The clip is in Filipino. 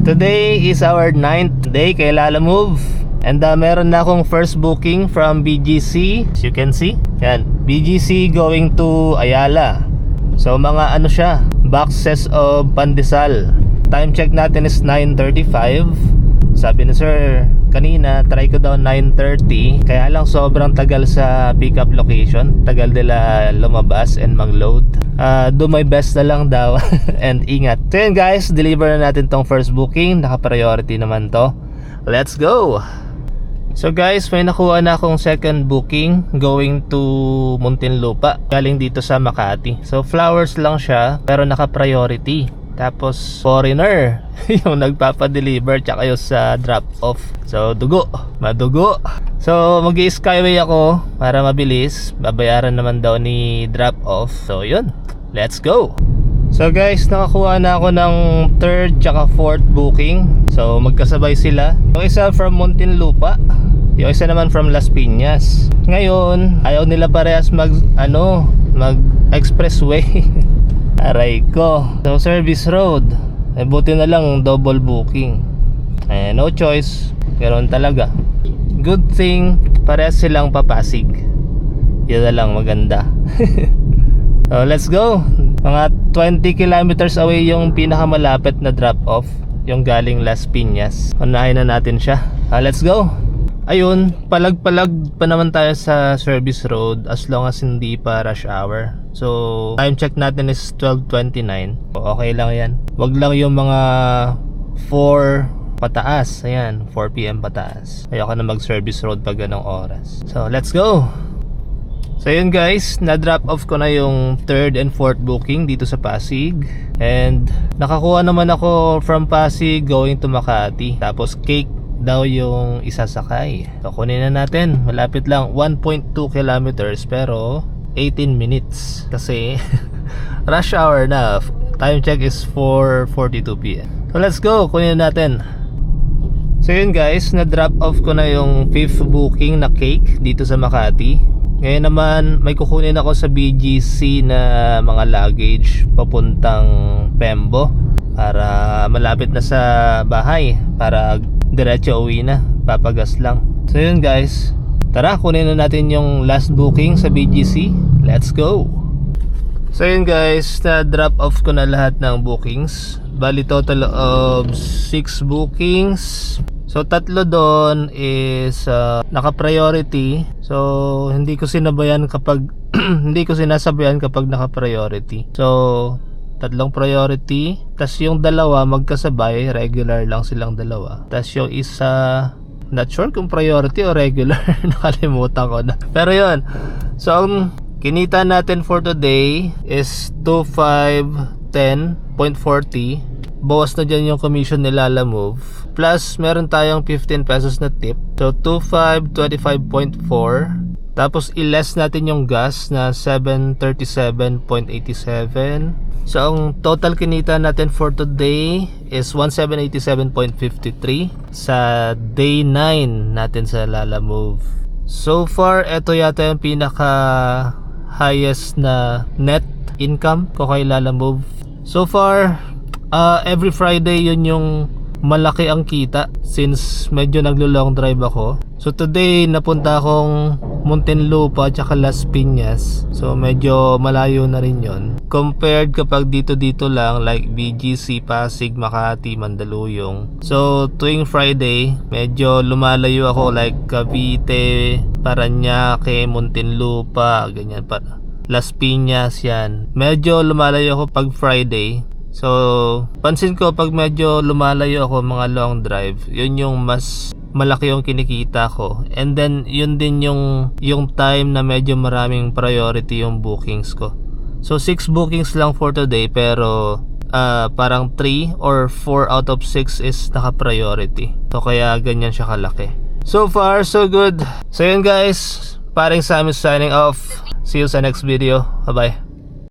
Today is our 9th day kay Lalamove. And meron na akong first booking from BGC. As you can see, yan, BGC going to Ayala. So mga ano siya, boxes of pandesal. Time check natin is 9:35. Sabi ni sir kanina, try ko daw 9:30. Kaya lang sobrang tagal sa pickup location. Tagal nila lumabas and mag-load. Do my best na lang daw. And ingat. So yun guys, deliver na natin tong first booking. Naka-priority naman to. Let's go! So guys, may nakuha na akong second booking going to Muntinlupa. Galing dito sa Makati. So flowers lang siya pero naka-priority. Tapos foreigner yung nagpapa-deliver tsaka yung sa drop-off. So dugo, madugo. So mag-i-skyway ako para mabilis. Babayaran naman daw ni drop-off. So yun, let's go! So guys, nakakuha na ako ng third tsaka fourth booking. So magkasabay sila. Yung isa from Muntinlupa, yung isa naman from Las Piñas. Ngayon, ayaw nila parehas mag expressway. Aray ko. So service road. Buti na lang double booking. No choice. Ganoon talaga. Good thing parehas silang papasig. Yun na lang maganda. So let's go. Mga 20 kilometers away yung pinakamalapit na drop-off, yung galing Las Piñas. Unahin na natin siya. Let's go. Ayun, palag-palag pa naman tayo sa service road as long as hindi pa rush hour. So, time check natin is 12:29. Okay lang yan. Wag lang yung mga 4 pataas. Ayan, 4 PM pataas. Ayoko na mag-service road pag ganong oras. So, let's go. So yun guys, na-drop off ko na yung third and fourth booking dito sa Pasig. And nakakuha naman ako from Pasig going to Makati. Tapos cake daw yung isasakay. So kunin na natin, malapit lang, 1.2 kilometers pero 18 minutes. Kasi rush hour na. Time check is 4:42 PM. So let's go, kunin na natin. So yun guys, na-drop off ko na yung fifth booking na cake dito sa Makati. Ngayon naman may kukunin ako sa BGC na mga luggage papuntang Pembo para malapit na sa bahay, para diretso uwi na, papagas lang. So yun guys, tara kunin na natin yung last booking sa BGC. Let's go! So yun guys, na drop off ko na lahat ng bookings. Bali total of 6 bookings. So tatlo doon is naka-priority. So hindi ko sinabayan kapag hindi ko sinasabayan kapag naka-priority. So tatlong priority, tas yung dalawa magkasabay, regular lang silang dalawa. Tas yung isa, not sure kung priority o regular. Nakalimutan ko na. Pero yun. So ang kinita natin for today is 2,510.40. Bawas na dyan yung commission ni Lalamove. Plus, meron tayong 15 pesos na tip. So, 2,525.4. Tapos, i-less natin yung gas na 737.87. So, ang total kinita natin for today is 1,787.53 sa day 9 natin sa Lalamove. So far, ito yata yung pinaka highest na net income ko kay Lalamove. So far, every Friday yun yung malaki ang kita since medyo naglo-long drive ako. So today napunta akong Muntinlupa at Las Piñas. So medyo malayo na rin yun. Compared kapag dito lang like BGC, Pasig, Makati, Mandaluyong. So tuwing Friday medyo lumalayo ako like Cavite, Parañaque, Muntinlupa, ganyan pa. Las Piñas yan. Medyo lumalayo ako pag Friday. So, pansin ko pag medyo lumalayo ako mga long drive, yun yung mas malaki yung kinikita ko. And then, yun din yung time na medyo maraming priority yung bookings ko. So, 6 bookings lang for today pero parang 3 or 4 out of 6 is naka-priority. So, kaya ganyan siya kalaki. So far, so good. So, yun guys. Paring Sam is signing off. See you sa next video. Bye-bye.